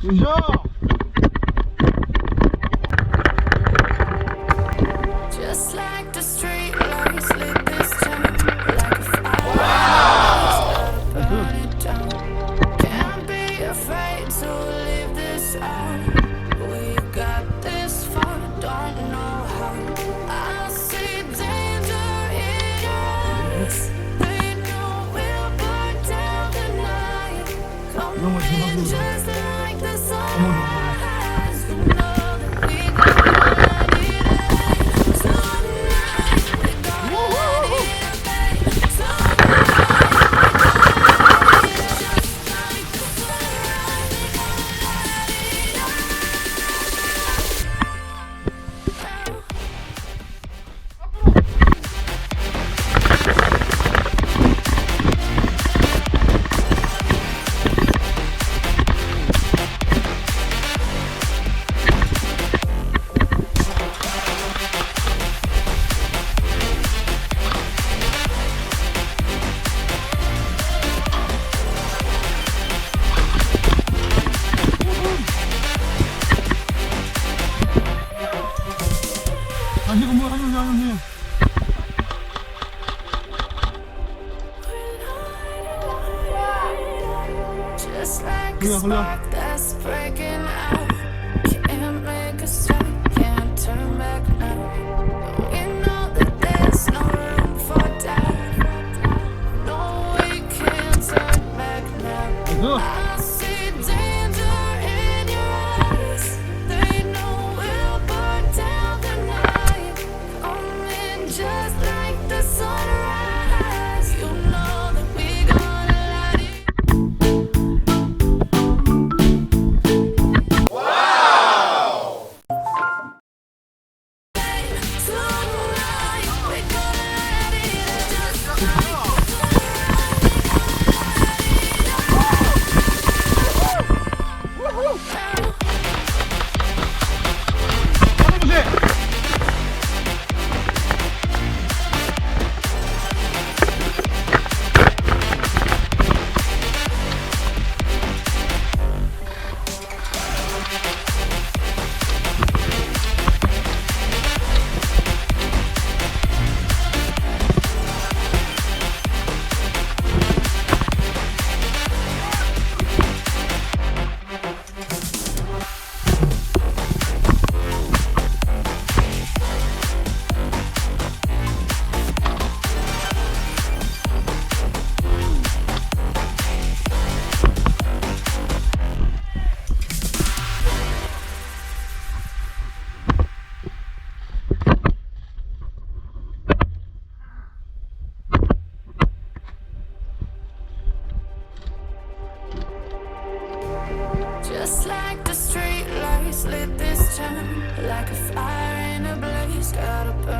으쌰! Just like the street lights lit this town like a fire. Wow! Burn it down. Can't be afraid to leave this out. We got this far, don't know how. I see danger in your eyes. They know we'll burn down the night. Come in just like the sunrise. You know that we gonna let it rain. Tonight we gonna let it rain. Tonight we gonna let it rain. Just like the sunrise. We gonna let it rain. 다시 건물 하는 형님. Just like a Hold on. spark that's breaking out. Can't make a stop, can't turn back now. We know that there's no room for doubt. No, we can't turn back now. I see danger in your eyes. They know we'll burn down the night. Coming just like the sunrise. You know that we gonna let it. Tonight we gonna let it just 보세. Just like the street lights lit this town like a fire in a blaze. Gotta burn